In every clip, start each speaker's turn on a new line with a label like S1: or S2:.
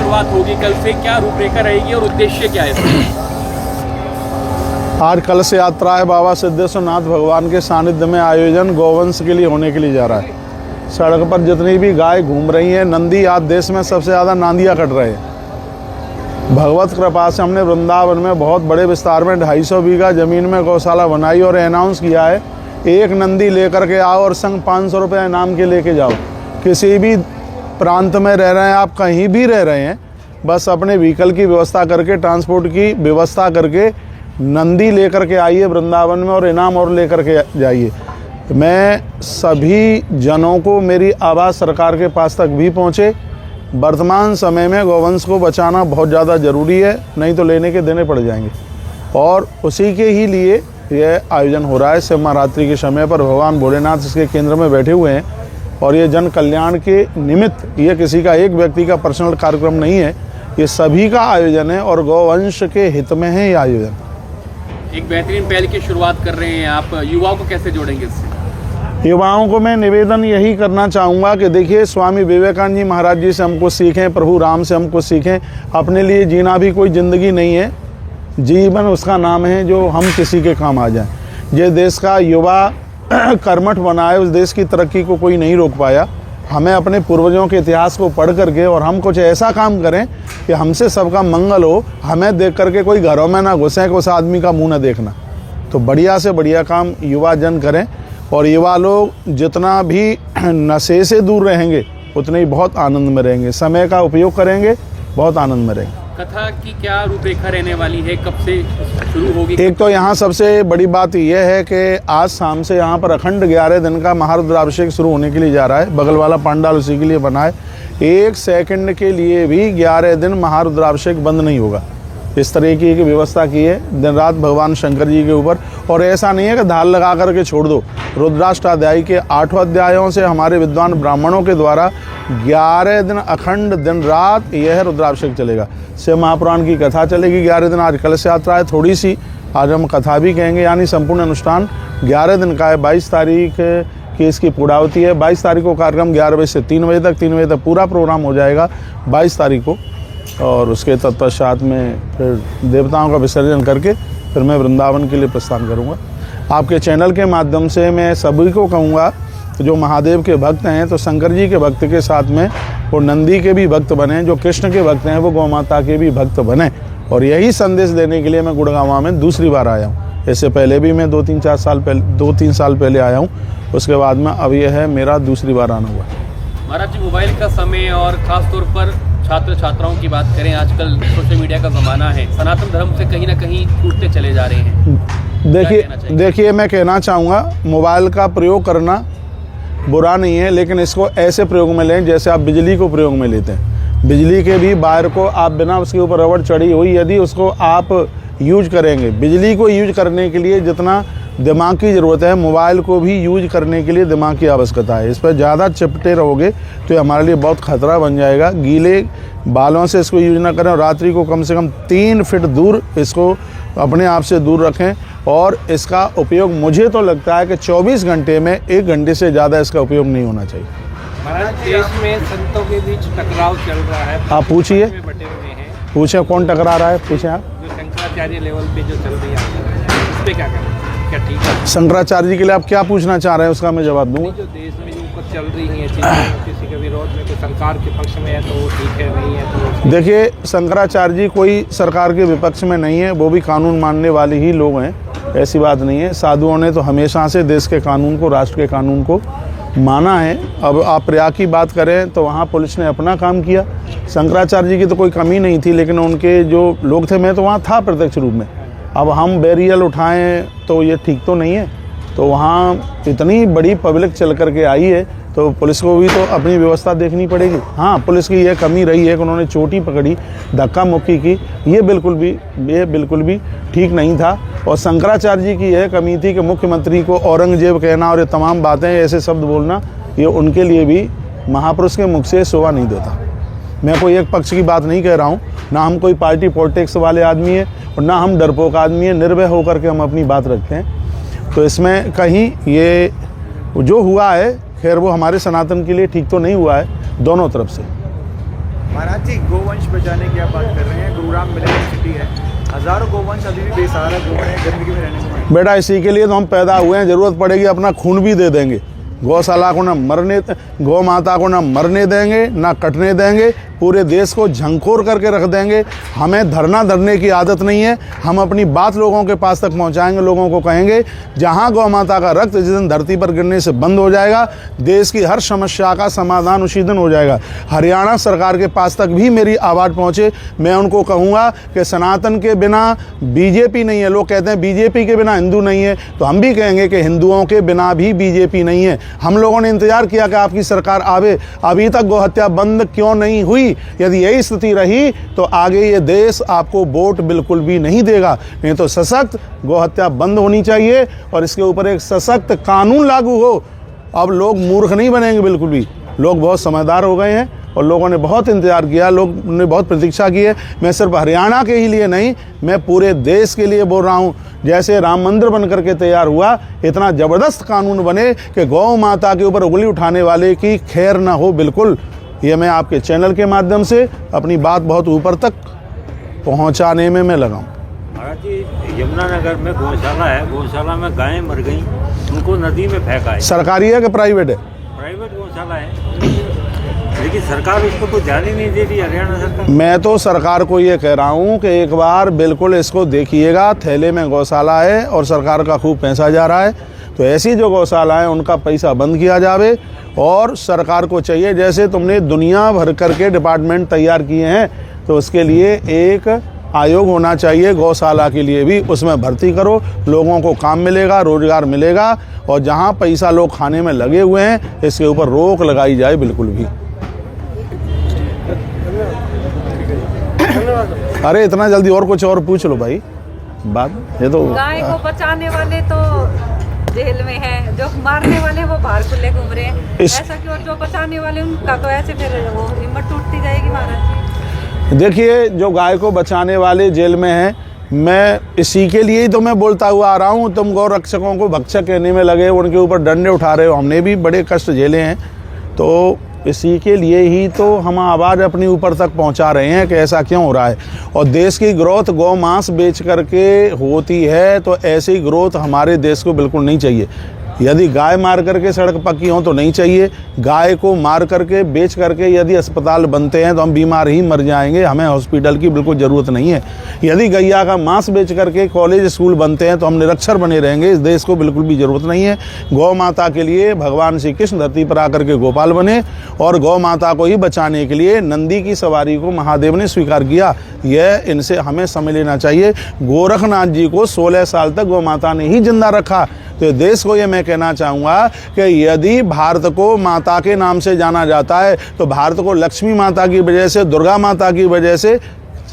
S1: शुरुआत होगी कल से, क्या रूपरेखा रहेगी और उद्देश्य क्या है?
S2: आज कल से यात्रा है बाबा सिद्धेश्वरनाथ भगवान के सानिध्य में आयोजन गौवंश के लिए होने के लिए जा रहा है। सड़क पर जितनी भी गाय घूम रही हैं, नंदी आज देश में सबसे ज़्यादा नांदियाँ कट रहे हैं। भगवत कृपा से हमने वृंदावन में बहुत बड़े विस्तार में 250 बीघा ज़मीन में गौशाला बनाई और अनाउंस किया है, एक नंदी लेकर के आओ और संग 500 रुपये इनाम के लेके जाओ। किसी भी प्रांत में रह रहे हैं आप, कहीं भी रह रहे हैं, बस अपने व्हीकल की व्यवस्था करके, ट्रांसपोर्ट की व्यवस्था करके नंदी लेकर के आइए वृंदावन में और इनाम और लेकर के जाइए। मैं सभी जनों को मेरी आवाज़ सरकार के पास तक भी पहुँचे। वर्तमान समय में गौवंश को बचाना बहुत ज़्यादा ज़रूरी है, नहीं तो लेने के देने पड़ जाएंगे। और उसी के ही लिए यह आयोजन हो रहा है। शिव महारात्रि के समय पर भगवान भोलेनाथ इसके केंद्र में बैठे हुए हैं और ये जन कल्याण के निमित्त, ये किसी का एक व्यक्ति का पर्सनल कार्यक्रम नहीं है, ये सभी का आयोजन है और गौवंश के हित में है ये आयोजन।
S1: एक बेहतरीन पहल की शुरुआत कर रहे हैं आप, युवाओं को कैसे जोड़ेंगे इससे?
S2: युवाओं को मैं निवेदन यही करना चाहूँगा कि देखिए, स्वामी विवेकानंद जी महाराज जी से हमको सीखें, प्रभु राम से हमको सीखें। अपने लिए जीना भी कोई ज़िंदगी नहीं है, जीवन उसका नाम है जो हम किसी के काम आ जाएं। ये देश का युवा कर्मठ बना है, उस देश की तरक्की को कोई नहीं रोक पाया। हमें अपने पूर्वजों के इतिहास को पढ़ करके और हम कुछ ऐसा काम करें कि हमसे सबका मंगल हो। हमें देख करके कोई घरों में ना घुसे कि उस आदमी का मुंह ना देखना। तो बढ़िया से बढ़िया काम युवा जन करें और युवा लोग जितना भी नशे से दूर रहेंगे उतने ही बहुत आनंद में रहेंगे। समय का उपयोग करेंगे, बहुत आनंद में रहेंगे।
S1: कथा की क्या रूपरेखा रहने वाली है, कब से शुरू होगी?
S2: एक तो यहाँ सबसे बड़ी बात यह है कि आज शाम से यहाँ पर अखंड 11 दिन का महारुद्राभिषेक शुरू होने के लिए जा रहा है। बगल वाला पंडाल उसी के लिए बना है। 1 सेकंड के लिए भी 11 दिन महारुद्राभिषेक बंद नहीं होगा। इस तरह की एक व्यवस्था की है दिन रात भगवान शंकर जी के ऊपर। और ऐसा नहीं है कि धार लगा करके छोड़ दो। रुद्राष्टाध्यायी के 8 अध्यायों से हमारे विद्वान ब्राह्मणों के द्वारा 11 दिन अखंड दिन रात यह रुद्राभिषेक चलेगा। शिव महापुराण की कथा चलेगी 11 दिन। आज कलश यात्रा है थोड़ी सी, आज हम कथा भी कहेंगे, यानी संपूर्ण अनुष्ठान 11 दिन का है। 22 तारीख की इसकी पूर्णावती है। 22 तारीख को कार्यक्रम 11 बजे से 3 बजे तक, 3 बजे तक पूरा प्रोग्राम हो जाएगा 22 तारीख को। और उसके तत्पश्चात में फिर देवताओं का विसर्जन करके फिर मैं वृंदावन के लिए प्रस्थान करूँगा। आपके चैनल के माध्यम से मैं सभी को कहूँगा, जो महादेव के भक्त हैं तो शंकर जी के भक्त के साथ में वो नंदी के भी भक्त बने, जो कृष्ण के भक्त हैं वो गौ माता के भी भक्त बने। और यही संदेश देने के लिए मैं गुड़गांव में दूसरी बार आया हूँ। इससे पहले भी मैं 2-3 साल पहले आया हूँ। उसके बाद में अब यह है मेरा दूसरी बार आना हुआ।
S1: महाराज जी, मोबाइल का समय और ख़ास तौर पर छात्र छात्राओं की बात करें, आजकल सोशल मीडिया का ज़माना है, सनातन धर्म से कहीं ना कहीं छूटते चले जा रहे हैं।
S2: देखिए मैं कहना चाहूँगा, मोबाइल का प्रयोग करना बुरा नहीं है, लेकिन इसको ऐसे प्रयोग में लें जैसे आप बिजली को प्रयोग में लेते हैं। बिजली के भी वायर को आप बिना उसके ऊपर रबड़ चढ़ी हुई यदि उसको आप यूज करेंगे, बिजली को यूज करने के लिए जितना दिमाग की ज़रूरत है, मोबाइल को भी यूज करने के लिए दिमाग की आवश्यकता है। इस पर ज़्यादा चिपटे रहोगे तो ये हमारे लिए बहुत खतरा बन जाएगा। गीले बालों से इसको यूज ना करें और रात्रि को कम से कम 3 फीट दूर इसको अपने आप से दूर रखें। और इसका उपयोग मुझे तो लगता है कि 24 घंटे में 1 घंटे से ज़्यादा इसका उपयोग नहीं होना चाहिए।
S1: महाराज, देश में संतों के बीच टकराव चल रहा है,
S2: आप पूछिए,
S1: बटे हुए हैं,
S2: पूछें कौन टकरा रहा है, पूछें आप।
S1: जो शंकराचार्य लेवल पे जो चल रही है इस पे क्या करें, क्या ठीक है?
S2: शंकराचार्य जी के लिए आप क्या पूछना चाह रहे हैं, उसका मैं जवाब दूंगा।
S1: जो देश में जो चल रही है चीज़ें, किसी के विरोध में, कोई सरकार के पक्ष में है तो वो ठीक है, नहीं है तो।
S2: देखिए, शंकराचार्य जी कोई सरकार के विपक्ष में नहीं है, वो भी कानून मानने वाले ही लोग हैं, ऐसी बात नहीं है। साधुओं ने तो हमेशा से देश के कानून को, राष्ट्र के कानून को माना है। अब आप प्रयाग की बात करें तो वहाँ पुलिस ने अपना काम किया। शंकराचार्य जी की तो कोई कमी नहीं थी, लेकिन उनके जो लोग थे, मैं तो वहाँ था प्रत्यक्ष रूप में। अब हम बैरियल उठाएं तो ये ठीक तो नहीं है। तो वहाँ इतनी बड़ी पब्लिक चल कर के आई है तो पुलिस को भी तो अपनी व्यवस्था देखनी पड़ेगी। हाँ, पुलिस की यह कमी रही है कि उन्होंने चोटी पकड़ी, धक्का मुक्की की, ये बिल्कुल भी ठीक नहीं था। और शंकराचार्य जी की यह कमी थी कि मुख्यमंत्री को औरंगजेब कहना और ये तमाम बातें, ऐसे शब्द बोलना, ये उनके लिए भी महापुरुष के मुख से शोभा नहीं देता। मैं कोई एक पक्ष की बात नहीं कह रहा हूँ, ना हम कोई पार्टी पॉलिटिक्स वाले आदमी है और ना हम डरपोक आदमी है। निर्भय होकर के हम अपनी बात रखते हैं। तो इसमें कहीं ये जो हुआ है, खैर वो हमारे सनातन के लिए ठीक तो नहीं हुआ है, दोनों तरफ से।
S3: महाराज जी, गोवंश बचाने की आप बात कर रहे हैं। गुरुग्राम मिलेनियम सिटी है, हजारों गोवंश अभी भी बेसहारा घूम रहे हैं, गंदगी में रहने को।
S2: बेटा इसी के लिए तो हम पैदा हुए हैं, ज़रूरत पड़ेगी अपना खून भी दे देंगे। गौशाला को गौ माता को ना मरने देंगे ना कटने देंगे, पूरे देश को झंकोर करके रख देंगे। हमें धरना धरने की आदत नहीं है, हम अपनी बात लोगों के पास तक पहुंचाएंगे। लोगों को कहेंगे जहां गौ माता का रक्त जिस दिन धरती पर गिरने से बंद हो जाएगा, देश की हर समस्या का समाधान उसी दिन हो जाएगा। हरियाणा सरकार के पास तक भी मेरी आवाज़ पहुंचे। मैं उनको कहूँगा कि सनातन के बिना बीजेपी नहीं है। लोग कहते हैं बीजेपी के बिना हिंदू नहीं है, तो हम भी कहेंगे कि हिंदुओं के बिना भी बीजेपी नहीं है। हम लोगों ने इंतजार किया कि आपकी सरकार आवे, अभी तक गौ हत्या बंद क्यों नहीं हुई? यदि यही स्थिति रही तो आगे ये देश आपको वोट बिल्कुल भी नहीं देगा। नहीं तो सशक्त गौ हत्या बंद होनी चाहिए और इसके ऊपर एक सशक्त कानून लागू हो। अब लोग मूर्ख नहीं बनेंगे बिल्कुल भी, लोग बहुत समझदार हो गए हैं और लोगों ने बहुत इंतजार किया, लोग ने बहुत प्रतीक्षा की है। मैं सिर्फ हरियाणा के ही लिए नहीं, मैं पूरे देश के लिए बोल रहा हूँ। जैसे राम मंदिर बन करके तैयार हुआ, इतना ज़बरदस्त कानून बने कि गौ माता के ऊपर उंगली उठाने वाले की खैर ना हो बिल्कुल। ये मैं आपके चैनल के माध्यम से अपनी बात बहुत ऊपर तक पहुंचाने में मैं लगाऊं।
S4: महाराज जी, यमुनानगर में गौशाला है, गौशाला में गायें मर गई, उनको नदी में फेंका है।
S2: सरकारी है कि प्राइवेट है?
S4: प्राइवेट गौशाला है, लेकिन सरकार उसको कोई ध्यान ही नहीं दे रही, हरियाणा सरकार।
S2: मैं तो सरकार को ये कह रहा हूँ कि एक बार बिल्कुल इसको देखिएगा। थैले में गौशाला है और सरकार का खूब पैसा जा रहा है, तो ऐसी जो गौशाला है उनका पैसा बंद किया जावे। और सरकार को चाहिए, जैसे तुमने दुनिया भर करके डिपार्टमेंट तैयार किए हैं, तो उसके लिए एक आयोग होना चाहिए गौशाला के लिए भी। उसमें भर्ती करो, लोगों को काम मिलेगा, रोजगार मिलेगा। और जहाँ पैसा लोग खाने में लगे हुए हैं, इसके ऊपर रोक लगाई जाए बिल्कुल भी। अरे इतना जल्दी और कुछ और पूछ लो भाई, बात ये तो।
S5: गाय को बचाने वाले तो जेल में है, जो मारने वाले वो बाहर खुले घूम रहे हैं। ऐसा क्यों? जो बचाने वाले उनका तो ऐसे फिर वो हिम्मत टूटती जाएगी महाराज जी।
S2: देखिए, जो गाय को बचाने वाले जेल में हैं, मैं इसी के लिए ही तो मैं बोलता हुआ आ रहा हूँ। तुम गौ रक्षकों को भक्षक कहने में लगे, उनके ऊपर डंडे उठा रहे हो। हमने भी बड़े कष्ट झेले हैं, तो इसी के लिए ही तो हम आवाज़ अपनी ऊपर तक पहुंचा रहे हैं कि ऐसा क्यों हो रहा है। और देश की ग्रोथ गौ मांस बेच करके होती है, तो ऐसी ग्रोथ हमारे देश को बिल्कुल नहीं चाहिए। यदि गाय मार करके सड़क पक्की हो तो नहीं चाहिए। गाय को मार करके बेच करके यदि अस्पताल बनते हैं तो हम बीमार ही मर जाएंगे, हमें हॉस्पिटल की बिल्कुल ज़रूरत नहीं है। यदि गैया का मांस बेच करके कॉलेज स्कूल बनते हैं तो हम निरक्षर बने रहेंगे, इस देश को बिल्कुल भी ज़रूरत नहीं है। गौ माता के लिए भगवान श्री कृष्ण धरती पर आकर के गोपाल बने और गौ माता को ही बचाने के लिए नंदी की सवारी को महादेव ने स्वीकार किया। यह इनसे हमें समझ लेना चाहिए। गोरखनाथ जी को 16 साल तक गौ माता ने ही जिंदा रखा। तो देश को ये मैं कहना चाहूँगा कि यदि भारत को माता के नाम से जाना जाता है तो भारत को लक्ष्मी माता की वजह से, दुर्गा माता की वजह से,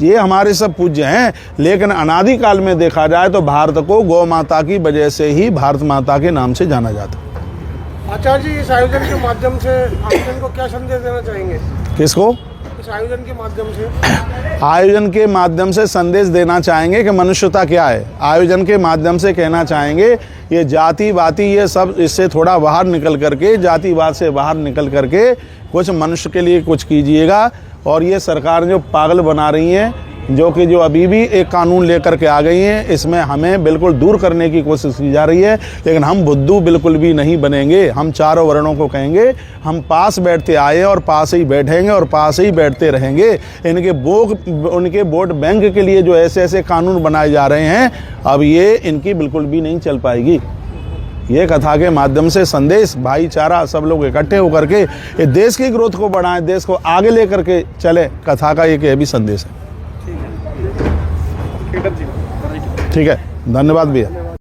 S2: ये हमारे सब पूज्य हैं। लेकिन अनादिकाल में देखा जाए तो भारत को गौ माता की वजह से ही भारत माता के नाम से जाना जाता है।
S6: आचार्य जी, इस आयोजन के माध्यम से आयोजन को क्या संदेश देना चाहेंगे?
S2: किसको?
S6: इस आयोजन के माध्यम से
S2: आयोजन के माध्यम से संदेश देना चाहेंगे कि मनुष्यता क्या है। आयोजन के माध्यम से कहना चाहेंगे ये जातिवादी, ये सब इससे थोड़ा बाहर निकल करके, जातिवाद से बाहर निकल करके कुछ मनुष्य के लिए कुछ कीजिएगा। और ये सरकार जो पागल बना रही है, जो अभी भी एक कानून लेकर के आ गई हैं, इसमें हमें बिल्कुल दूर करने की कोशिश की जा रही है। लेकिन हम बुद्धू बिल्कुल भी नहीं बनेंगे। हम चारों वर्णों को कहेंगे हम पास बैठते आए और पास ही बैठेंगे और पास ही बैठते रहेंगे। उनके वोट बैंक के लिए जो ऐसे ऐसे कानून बनाए जा रहे हैं, अब ये इनकी बिल्कुल भी नहीं चल पाएगी। ये कथा के माध्यम से संदेश, भाईचारा, सब लोग इकट्ठे होकर के ये देश की ग्रोथ को बढ़ाएं, देश को आगे लेकर के चले। कथा का एक ये भी संदेश है। ठीक है, धन्यवाद भैया।